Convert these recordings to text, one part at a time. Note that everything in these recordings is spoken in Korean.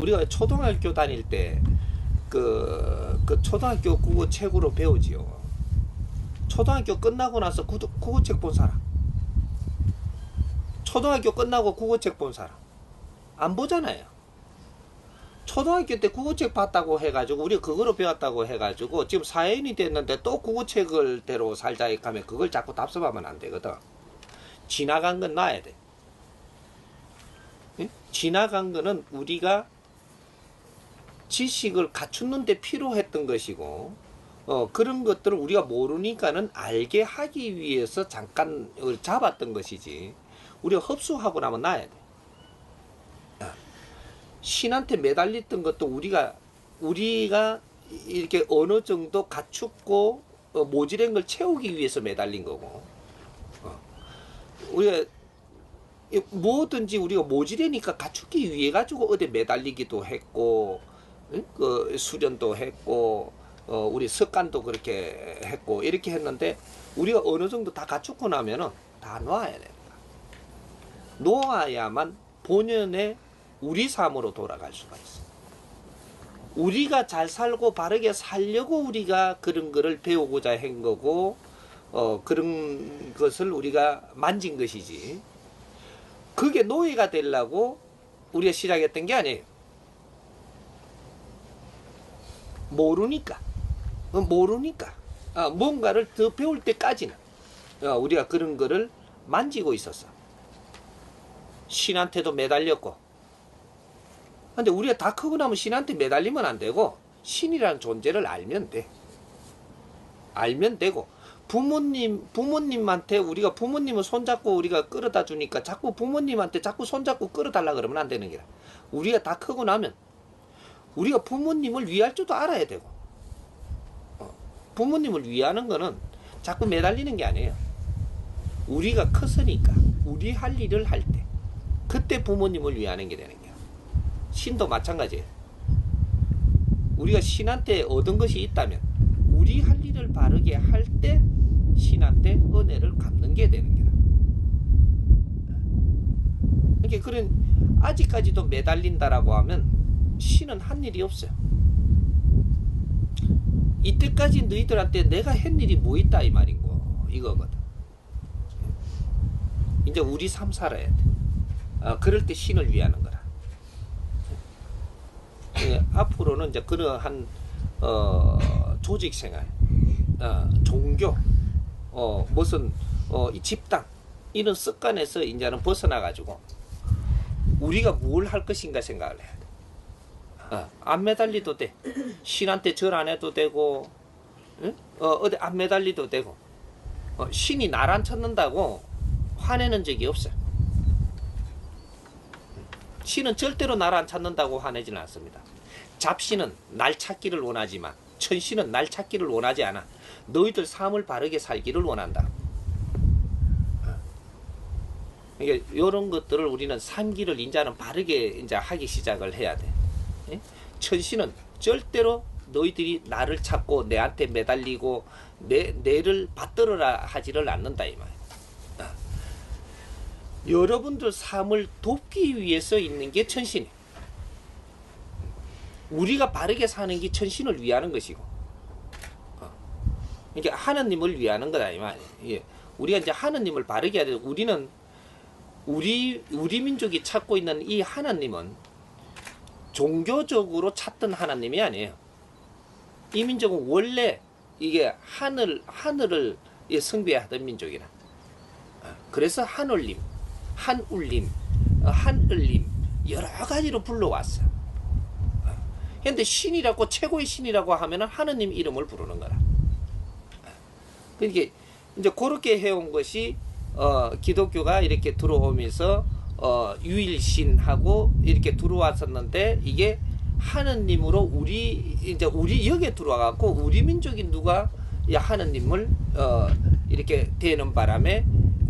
우리가 초등학교 다닐 때 그 초등학교 국어 책으로 배우지요. 초등학교 끝나고 나서 국어책 본 사람, 초등학교 끝나고 국어책 본 사람 안 보잖아요. 초등학교 때 국어책 봤다고 해가지고 우리가 그거로 배웠다고 해가지고 지금 사회인이 됐는데 또 국어책을 대로 살자 하면 그걸 자꾸 답습하면 안 되거든. 지나간 건 놔야 돼. 응? 지나간 거는 우리가 지식을 갖추는데 필요했던 것이고, 그런 것들을 우리가 모르니까는 알게 하기 위해서 잠깐 잡았던 것이지, 우리가 흡수하고 나면 놔야 돼. 신한테 매달렸던 것도 우리가 이렇게 어느 정도 갖추고 모자란 걸 채우기 위해서 매달린 거고, 우리가 뭐든지 우리가 모자라니까 갖추기 위해 가지고 어디 매달리기도 했고, 그 수련도 했고, 우리 습관도 그렇게 했고 이렇게 했는데, 우리가 어느 정도 다 갖추고 나면은 다 놓아야 됩니다. 놓아야만 본연의 우리 삶으로 돌아갈 수가 있어. 우리가 잘 살고 바르게 살려고 우리가 그런 거를 배우고자 한 거고, 그런 것을 우리가 만진 것이지, 그게 노예가 되려고 우리가 시작했던 게 아니에요. 모르니까 뭔가를 더 배울 때까지는 우리가 그런 거를 만지고 있었어. 신한테도 매달렸고. 근데 우리가 다 크고 나면 신한테 매달리면 안 되고, 신이라는 존재를 알면 돼. 알면 되고, 부모님한테 우리가 부모님을 손잡고 우리가 끌어다 주니까 자꾸 부모님한테 자꾸 손잡고 끌어달라 그러면 안 되는 거야. 우리가 다 크고 나면 우리가 부모님을 위할 줄도 알아야 되고, 부모님을 위하는 거는 자꾸 매달리는 게 아니에요. 우리가 컸으니까 우리 할 일을 할 때, 그때 부모님을 위하는 게 되는 거야. 신도 마찬가지예요. 우리가 신한테 얻은 것이 있다면 우리 할 일을 바르게 할 때 신한테 은혜를 갚는 게 되는 거야. 그러니까 그런 아직까지도 매달린다라고 하면 신은 한 일이 없어요. 이때까지 너희들한테 내가 한 일이 뭐 있다 이 말인 거, 이거거든. 이제 우리 삶 살아야 돼. 그럴 때 신을 위하는 거라. 앞으로는 이제 그러한 조직 생활, 종교, 무슨 이 집단, 이런 습관에서 이제는 벗어나 가지고 우리가 뭘 할 것인가 생각을 해야 돼. 안 매달리도 돼. 신한테 절 안 해도 되고, 어디 안 매달리도 되고, 신이 날 안 찾는다고 화내는 적이 없어요. 신은 절대로 날 안 찾는다고 화내지는 않습니다. 잡신은 날 찾기를 원하지만 천신은 날 찾기를 원하지 않아. 너희들 삶을 바르게 살기를 원한다. 그러니까 이런 것들을 우리는 삶기를 이제는 바르게 이제 하기 시작을 해야 돼. 천신은 절대로 너희들이 나를 찾고 내한테 매달리고 내를 받들어라 하지를 않는다 이 말이야. 여러분들 삶을 돕기 위해서 있는 게 천신이에요. 우리가 바르게 사는 게 천신을 위하는 것이고, 그러니까 하느님을 위하는 거다 이 말이에요. 예. 우리가 이제 하느님을 바르게 해야 돼. 우리는 우리 민족이 찾고 있는 이 하나님은 종교적으로 찾던 하나님이 아니에요. 이 민족은 원래 이게 하늘을 숭배하던 민족이라. 그래서 한올림, 한울림, 한을림 여러 가지로 불러왔어. 근데 신이라고, 최고의 신이라고 하면은 하느님 이름을 부르는 거라. 그러니까 이제 그렇게 해온 것이 기독교가 이렇게 들어오면서 유일신하고 이렇게 들어왔었는데, 이게 하느님으로 우리 여기에 들어와갖고 우리 민족이 누가 하느님을 이렇게 되는 바람에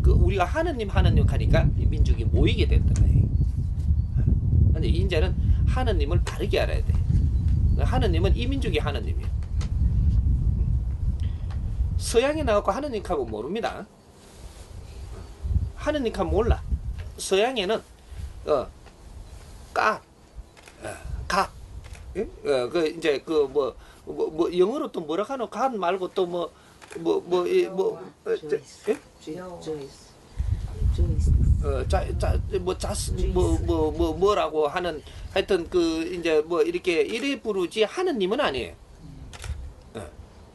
우리가 하느님 하니까 민족이 모이게 됐던 거예요. 근데 이제는 하느님을 바르게 알아야 돼. 하느님은 이 민족이 하느님이에요. 서양에 나왔고 하느님하고 모릅니다. 하느님하고 몰라. 서양에는 갓 예? 그 이제 그 뭐 영어로 또 뭐라 하노? God 말고 또 Joyce. 예? Joyce. Joyce. 뭐라고 하는 하여튼 그 이제 뭐 이렇게 이래 부르지 하느님은 아니에요.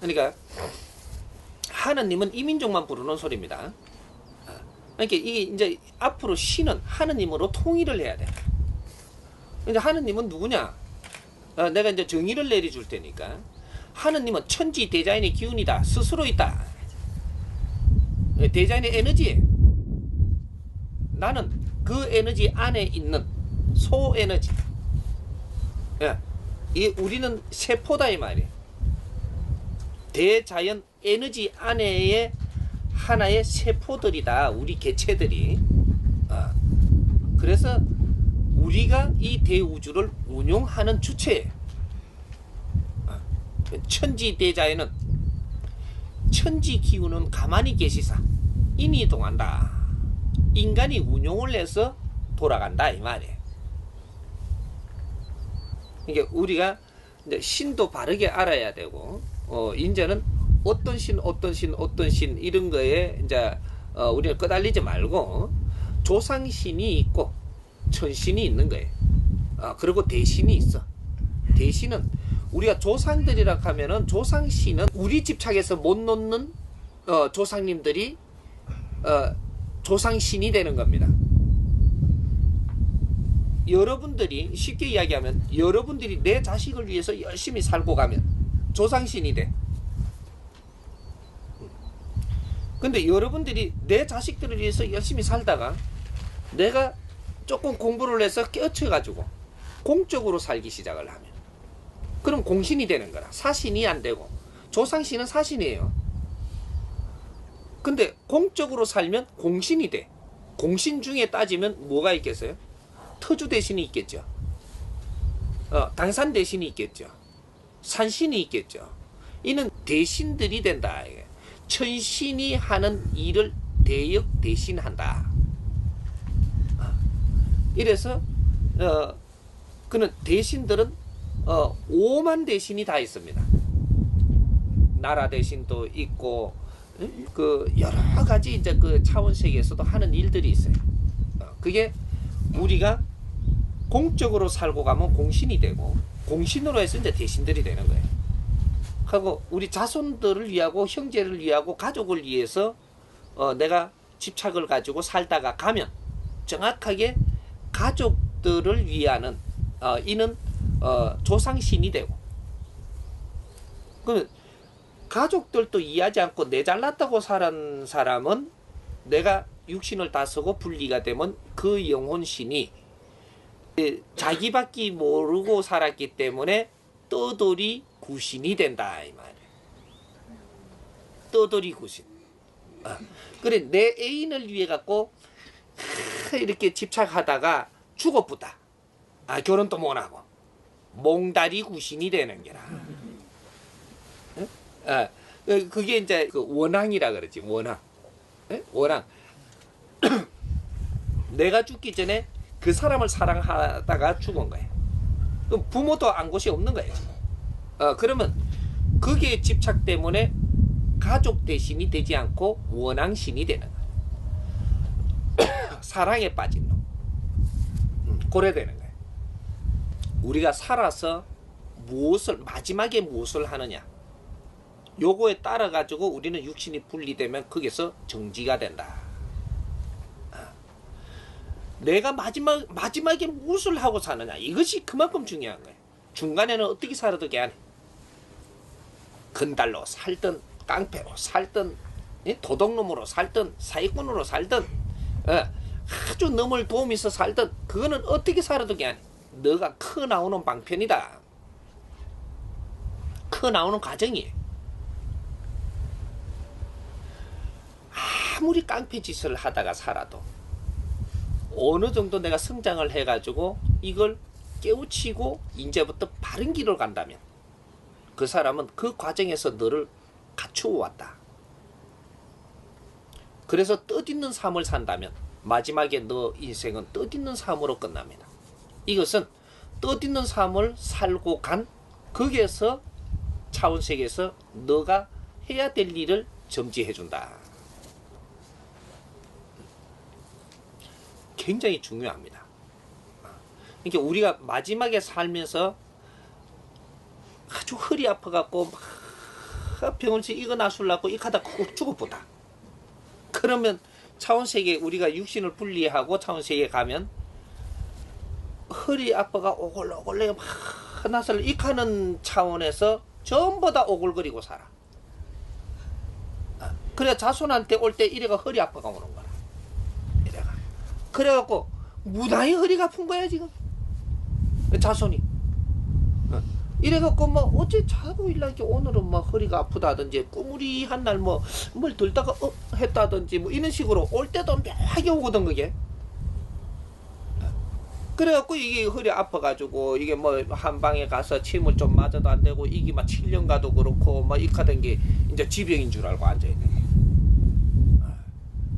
그러니까 하느님은 이민족만 부르는 소리입니다. 그러니까 이게 이제 앞으로 신은 하느님으로 통일을 해야 돼. 근데 하느님은 누구냐? 내가 이제 정의를 내려줄 테니까 하느님은 천지 대자연의 기운이다. 스스로 있다. 대자연의 에너지에 나는 그 에너지 안에 있는 소에너지. 이 우리는 세포다 이 말이에요. 대자연 에너지 안에의 하나의 세포들이다. 우리 개체들이. 그래서 우리가 이 대우주를 운용하는 주체예요. 천지 대자연은 천지 기운은 가만히 계시사 인이동한다. 인간이 운용을 해서 돌아간다 이 말이에요. 그러니까 우리가 이제 신도 바르게 알아야 되고, 이제는 어떤 신 이런 거에 이제 우리가 끄달리지 말고 조상신이 있고 천신이 있는 거예요. 그리고 대신이 있어. 대신은 우리가 조상들이라 하면은 조상신은 우리 집착에서 못 놓는 조상님들이 조상신이 되는 겁니다. 여러분들이 쉽게 이야기하면 여러분들이 내 자식을 위해서 열심히 살고 가면 조상신이 돼. 근데 여러분들이 내 자식들을 위해서 열심히 살다가 내가 조금 공부를 해서 깨우쳐가지고 공적으로 살기 시작을 하면 그럼 공신이 되는 거라. 사신이 안 되고. 조상신은 사신이에요. 근데 공적으로 살면 공신이 돼. 공신 중에 따지면 뭐가 있겠어요? 터주 대신이 있겠죠. 당산 대신이 있겠죠. 산신이 있겠죠. 이는 대신들이 된다. 천신이 하는 일을 대역 대신한다. 이래서 그는 대신들은 5만 대신이 다 있습니다. 나라 대신도 있고 그 여러 가지 이제 그 차원 세계에서도 하는 일들이 있어요. 그게 우리가 공적으로 살고 가면 공신이 되고 공신으로 해서 이제 대신들이 되는 거예요. 하고 우리 자손들을 위하고 형제를 위하고 가족을 위해서 내가 집착을 가지고 살다가 가면 정확하게 가족들을 위하는 이는 조상신이 되고 그러면 가족들도 이해하지 않고 내 잘났다고 살은 사람은 내가 육신을 다 쓰고 분리가 되면 그 영혼신이 자기밖에 모르고 살았기 때문에 떠돌이 구신이 된다 이 말이에요. 떠돌이 구신. 그래 내 애인을 위해 갖고 이렇게 집착하다가 죽어붙다. 결혼도 못하고 몽다리 구신이 되는 게라. 그게 이제 그 원앙이라 그러지. 원앙. 원앙. 내가 죽기 전에 그 사람을 사랑하다가 죽은 거예요. 그럼 부모도 안 곳이 없는 거예요. 그러면 그게 집착 때문에 가족 대신이 되지 않고 원앙신이 되는 거예요. 사랑에 빠진 놈. 그래 되는 거예요. 우리가 살아서 마지막에 무엇을 하느냐. 요거에 따라 가지고 우리는 육신이 분리되면 거기서 정지가 된다. 내가 마지막에 무엇을 하고 사느냐. 이것이 그만큼 중요한 거예요. 중간에는 어떻게 살아도 개안해. 건달로 살든 깡패로 살든 도둑놈으로 살든 사기꾼으로 살든 아주 넘을 도움이 있어 살든 그거는 어떻게 살아도 개안해. 너가 커 나오는 방편이다. 커 나오는 과정이에요. 아무리 깡패 짓을 하다가 살아도 어느 정도 내가 성장을 해가지고 이걸 깨우치고 이제부터 바른 길로 간다면 그 사람은 그 과정에서 너를 갖추어 왔다. 그래서 뜻있는 삶을 산다면 마지막에 너 인생은 뜻있는 삶으로 끝납니다. 이것은 뜻있는 삶을 살고 간 거기에서 차원세계에서 너가 해야 될 일을 점지해 준다. 굉장히 중요합니다. 그러니까 우리가 마지막에 살면서 아주 허리 아파갖고 막 병원에서 이거 나술라고 이 하다 죽어보다. 그러면 차원세계 우리가 육신을 분리하고 차원세계에 가면 허리 아파가 오글오글 막 나설 익하는 차원에서 전부 다 오글거리고 살아. 그래 자손한테 올 때 이래가 허리 아파가 오는 거라. 이래가. 그래갖고 무당히 허리가 아픈 거야 지금. 자손이. 이래갖고 뭐 어째 자고 일나게 오늘은 뭐 허리가 아프다든지 꾸무리한 날 뭐 뭘 들다가 했다든지 뭐 이런 식으로 올 때도 묘하게 오거든 그게. 그래갖고 이게 허리 아파가지고 이게 뭐 한방에 가서 침을 좀 맞아도 안 되고 이게 막 7년 가도 그렇고 막 익하던 게 이제 지병인 줄 알고 앉아있네.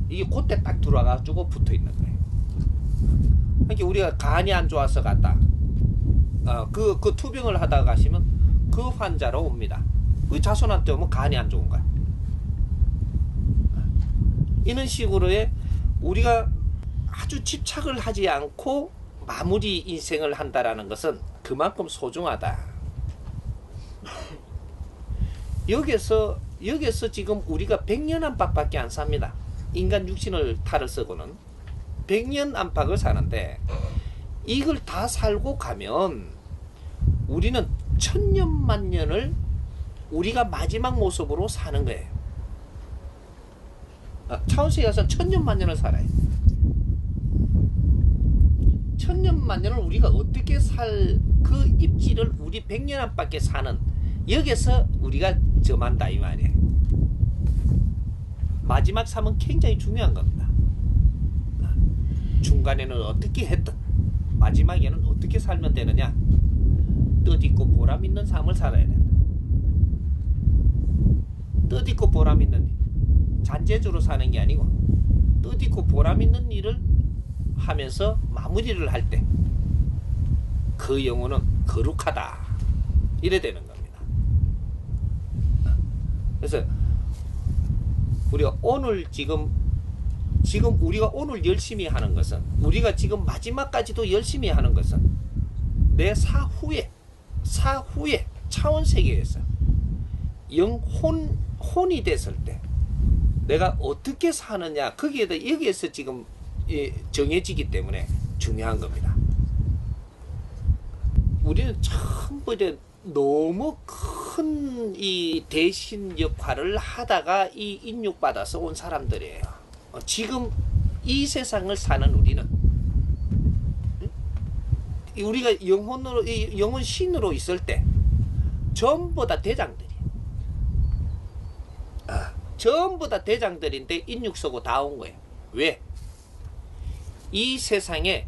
이게 그때 딱 들어와가지고 붙어있는 거예요. 그러니까 우리가 간이 안 좋아서 갔다. 그 투병을 하다가 가시면 그 환자로 옵니다. 그 자손한테 오면 간이 안 좋은 거야. 이런 식으로의 우리가 아주 집착을 하지 않고 마무리 인생을 한다라는 것은 그만큼 소중하다. 여기서 지금 우리가 100년 안팎밖에 안 삽니다. 인간 육신을 탈을 쓰고는 100년 안팎을 사는데 이걸 다 살고 가면 우리는 천년만 년을 우리가 마지막 모습으로 사는 거예요. 차원세계에 가서 천년만 년을 살아요. 천년만 년을 우리가 어떻게 살 그 입지를 우리 100년 안팎에 사는 여기서 우리가 점한다 이 말이에요. 마지막 삶은 굉장히 중요한 겁니다. 중간에는 어떻게 했든 마지막에는 어떻게 살면 되느냐. 뜻있고 보람있는 삶을 살아야 된다. 뜻있고 보람있는 잔재주로 사는 게 아니고 뜻있고 보람있는 일을 하면서 마무리를 할 때 그 영혼은 거룩하다 이래 되는 겁니다. 그래서 우리가 오늘 지금 우리가 오늘 열심히 하는 것은 우리가 지금 마지막까지도 열심히 하는 것은 내 사후에 차원세계에서 혼이 됐을 때 내가 어떻게 사느냐 거기에 대해 여기에서 지금 정해지기 때문에 중요한 겁니다. 우리는 전부 너무 큰 이 대신 역할을 하다가 이 인육받아서 온 사람들이에요. 지금 이 세상을 사는 우리는 우리가 영혼 신으로 있을 때 전부 다 대장들이에요. 전부 다 대장들인데 인육서고 다 온 거예요. 왜? 이 세상에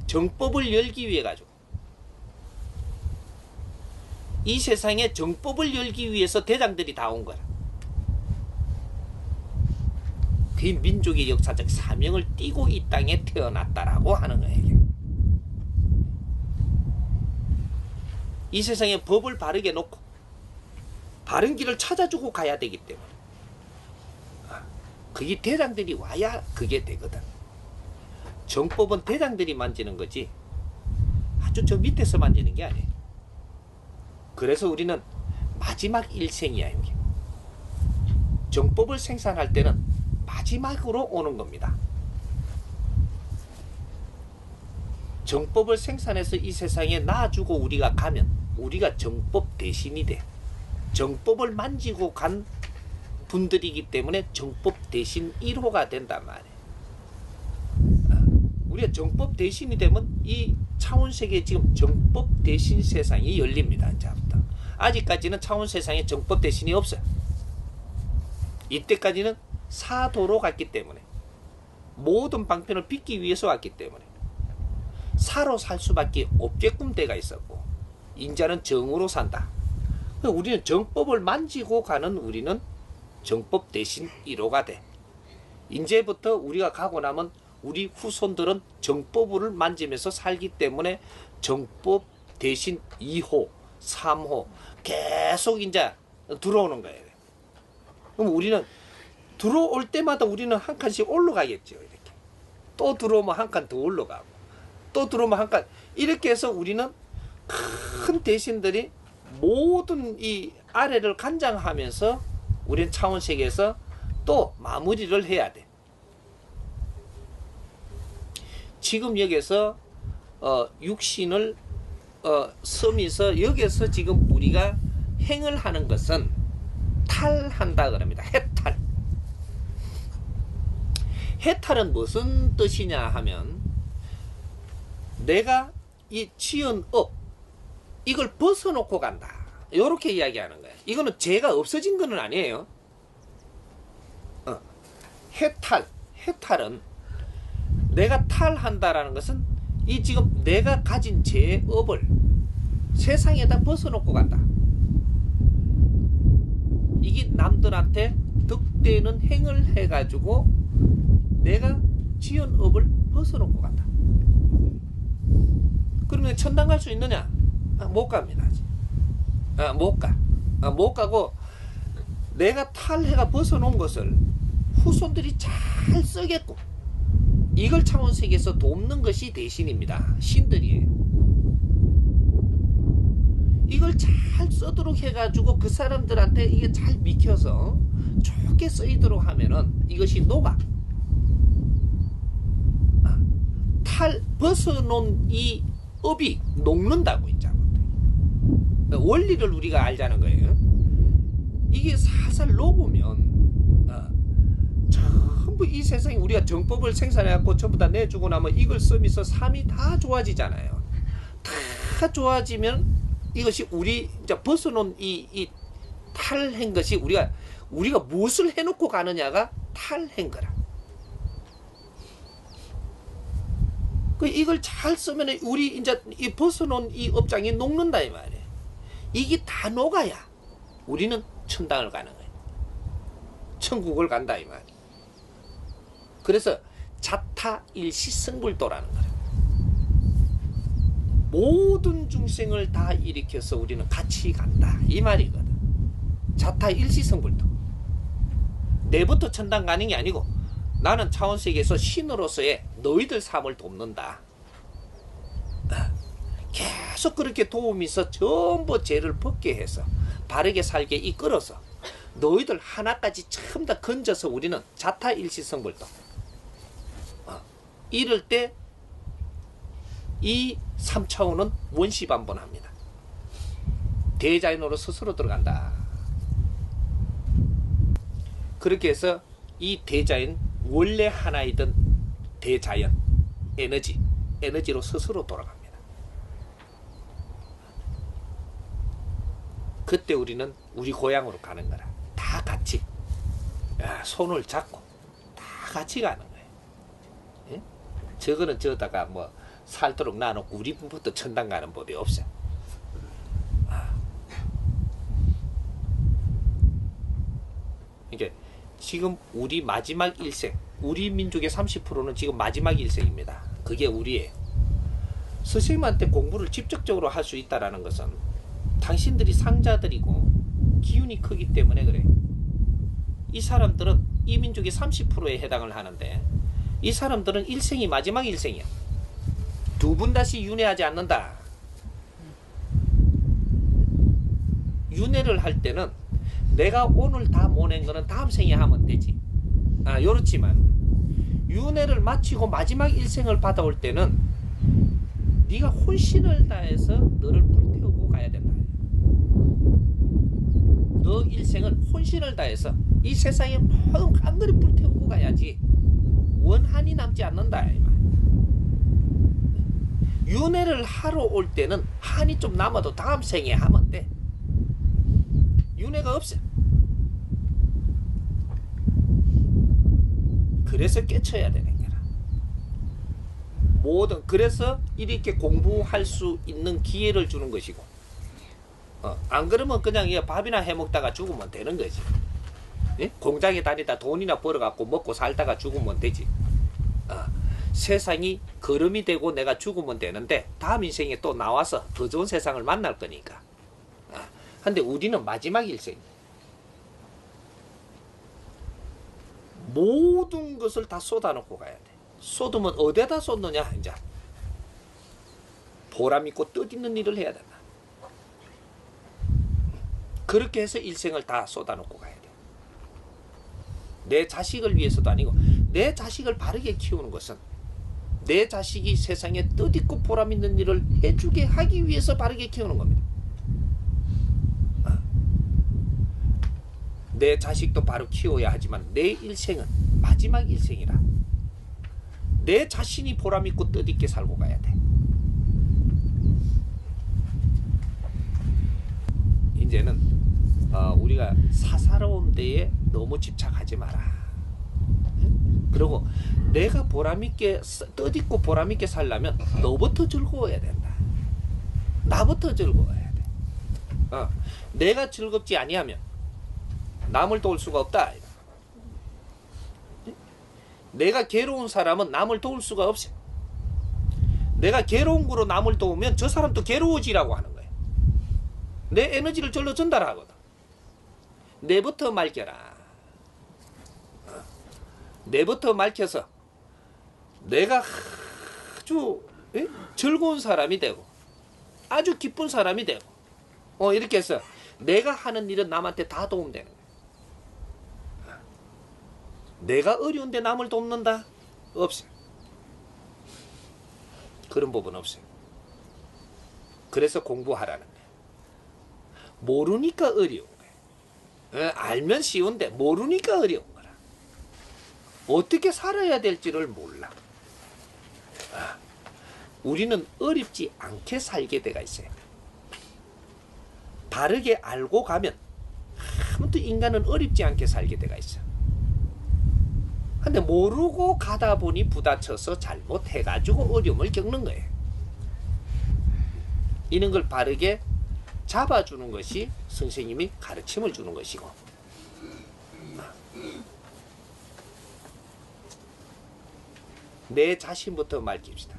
정법을 열기 위해 가지고 이 세상에 정법을 열기 위해서 대장들이 다 온 거야. 그 민족의 역사적 사명을 띠고 이 땅에 태어났다라고 하는 거예요. 이 세상에 법을 바르게 놓고 바른 길을 찾아주고 가야 되기 때문에 그게 대장들이 와야 그게 되거든. 정법은 대장들이 만지는 거지 아주 저 밑에서 만지는 게 아니에요. 그래서 우리는 마지막 일생이야. 여기 정법을 생산할 때는 마지막으로 오는 겁니다. 정법을 생산해서 이 세상에 놔주고 우리가 가면 우리가 정법 대신이 돼. 정법을 만지고 간 분들이기 때문에 정법 대신 1호가 된단 말이에요. 우리가 정법 대신이 되면 이 차원세계에 지금 정법 대신 세상이 열립니다. 이제부터. 아직까지는 차원 세상에 정법 대신이 없어요. 이때까지는 사도로 갔기 때문에 모든 방편을 빚기 위해서 왔기 때문에 사로 살 수밖에 없게끔 때가 있었고 인자는 정으로 산다. 우리는 정법을 만지고 가는 우리는 정법 대신 1호가 돼. 이제부터 우리가 가고 나면 우리 후손들은 정법을 만지면서 살기 때문에 정법 대신 2호, 3호 계속 이제 들어오는 거예요. 그럼 우리는 들어올 때마다 우리는 한 칸씩 올라가겠죠. 이렇게 또 들어오면 한 칸 더 올라가고 또 들어오면 한 칸, 이렇게 해서 우리는 큰 대신들이 모든 이 아래를 관장하면서 우리는 차원세계에서 또 마무리를 해야 돼. 지금 여기서 육신을 섬에서 여기서 지금 우리가 행을 하는 것은 탈한다 그럽니다. 해탈. 해탈은 무슨 뜻이냐 하면 내가 이 지은 업 이걸 벗어놓고 간다. 이렇게 이야기하는 거예요. 이거는 죄가 없어진 건 아니에요. 해탈은 내가 탈한다라는 것은 이 지금 내가 가진 죄업을 세상에다 벗어놓고 간다. 이게 남들한테 득되는 행을 해가지고 내가 지은 업을 벗어놓고 간다. 그러면 천당 갈 수 있느냐? 못 갑니다. 못 가. 못 가고 내가 탈해가 벗어놓은 것을 후손들이 잘 쓰겠고 이걸 차원세계에서 돕는 것이 대신입니다. 신들이에요. 이걸 잘 쓰도록 해가지고 그 사람들한테 이게 잘 믿혀서 좋게 쓰이도록 하면은 이것이 녹아. 벗어놓은 이 업이 녹는다고 이제 원리를 우리가 알자는 거예요. 이게 살살 녹으면 전부 이 세상에 우리가 정법을 생산해갖고 전부 다 내주고 나면 이걸 쓰면서 삶이 다 좋아지잖아요. 다 좋아지면 이것이 우리 이제 벗어놓은 이 탈한 것이 우리가 무엇을 해놓고 가느냐가 탈한 거라. 이걸 잘 쓰면 우리 이제 이 벗어놓은 이 업장이 녹는다 이 말이에요. 이게 다 녹아야 우리는 천당을 가는 거예요. 천국을 간다 이 말이에요. 그래서 자타일시승불도라는 거예요. 모든 중생을 다 일으켜서 우리는 같이 간다 이 말이거든. 자타일시승불도. 내부터 천당 가는 게 아니고 나는 차원세계에서 신으로서의 너희들 삶을 돕는다. 계속 그렇게 도우면서 전부 죄를 벗게 해서 바르게 살게 이끌어서 너희들 하나까지 전부 다 건져서 우리는 자타일시성불도. 이럴 때 이 3차원은 원시반번합니다. 대자연으로 스스로 들어간다. 그렇게 해서 이 대자연 원래 하나이던 대자연 에너지로 스스로 돌아갑니다. 그때 우리는 우리 고향으로 가는 거라. 다 같이 손을 잡고 다 같이 가는 거예요. 예? 저거는 저다가 뭐 살도록 놔놓고 우리부터 천당 가는 법이 없어요. 이게 지금 우리 마지막 일생, 우리 민족의 30%는 지금 마지막 일생입니다. 그게 우리예요. 스승님한테 공부를 직접적으로 할 수 있다는 것은 당신들이 상자들이고 기운이 크기 때문에 그래요. 이 사람들은 이 민족의 30%에 해당을 하는데 이 사람들은 일생이 마지막 일생이야. 두 번 다시 윤회하지 않는다. 윤회를 할 때는 내가 오늘 다 모낸 거는 다음 생에 하면 되지. 요렇지만 윤회를 마치고 마지막 일생을 받아올 때는 네가 혼신을 다해서 너를 불태우고 가야 된다. 너 일생은 혼신을 다해서 이 세상에 모든 한글이 불태우고 가야지 원한이 남지 않는다. 윤회를 하러 올 때는 한이 좀 남아도 다음 생에 하면 돼. 윤회가 없어. 그래서 깨쳐야 되는 거라. 그래서 이렇게 공부할 수 있는 기회를 주는 것이고, 안 그러면 그냥 밥이나 해 먹다가 죽으면 되는 거지. 예? 공장에 다니다 돈이나 벌어갖고 먹고 살다가 죽으면 되지. 세상이 거름이 되고 내가 죽으면 되는데 다음 인생에 또 나와서 더 좋은 세상을 만날 거니까. 근데 우리는 마지막 일생. 모든 것을 다 쏟아놓고 가야 돼. 쏟으면 어디다 쏟느냐 이제. 보람 있고 뜻있는 일을 해야 된다. 그렇게 해서 일생을 다 쏟아놓고 가야 돼. 내 자식을 위해서도 아니고 내 자식을 바르게 키우는 것은 내 자식이 세상에 뜻있고 보람 있는 일을 해주게 하기 위해서 바르게 키우는 겁니다. 내 자식도 바로 키워야 하지만 내 일생은 마지막 일생이라 내 자신이 보람 있고 뜻있게 살고 가야 돼. 이제는 우리가 사사로운 데에 너무 집착하지 마라. 그리고 내가 보람있게 뜻있고 보람있게 살려면 너부터 즐거워야 된다. 나부터 즐거워야 돼. 내가 즐겁지 아니하면 남을 도울 수가 없다. 내가 괴로운 사람은 남을 도울 수가 없어. 내가 괴로운 거로 남을 도우면 저 사람도 괴로워지라고 하는 거야. 내 에너지를 절로 전달하거든. 내부터 맑혀라. 내부터 맑혀서 내가 아주 즐거운 사람이 되고 아주 기쁜 사람이 되고 이렇게 해서 내가 하는 일은 남한테 다 도움되는 거야. 내가 어려운데 남을 돕는다? 없어요. 그런 법은 없어요. 그래서 공부하라는 거예요. 모르니까 어려운 거예요. 알면 쉬운데 모르니까 어려운 거라. 어떻게 살아야 될지를 몰라. 우리는 어렵지 않게 살게 돼가 있어요. 바르게 알고 가면 아무튼 인간은 어렵지 않게 살게 돼가 있어. 근데 모르고 가다 보니 부딪혀서 잘못해가지고 어려움을 겪는 거예요. 이런 걸 바르게 잡아주는 것이 선생님이 가르침을 주는 것이고, 내 자신부터 밝힙시다.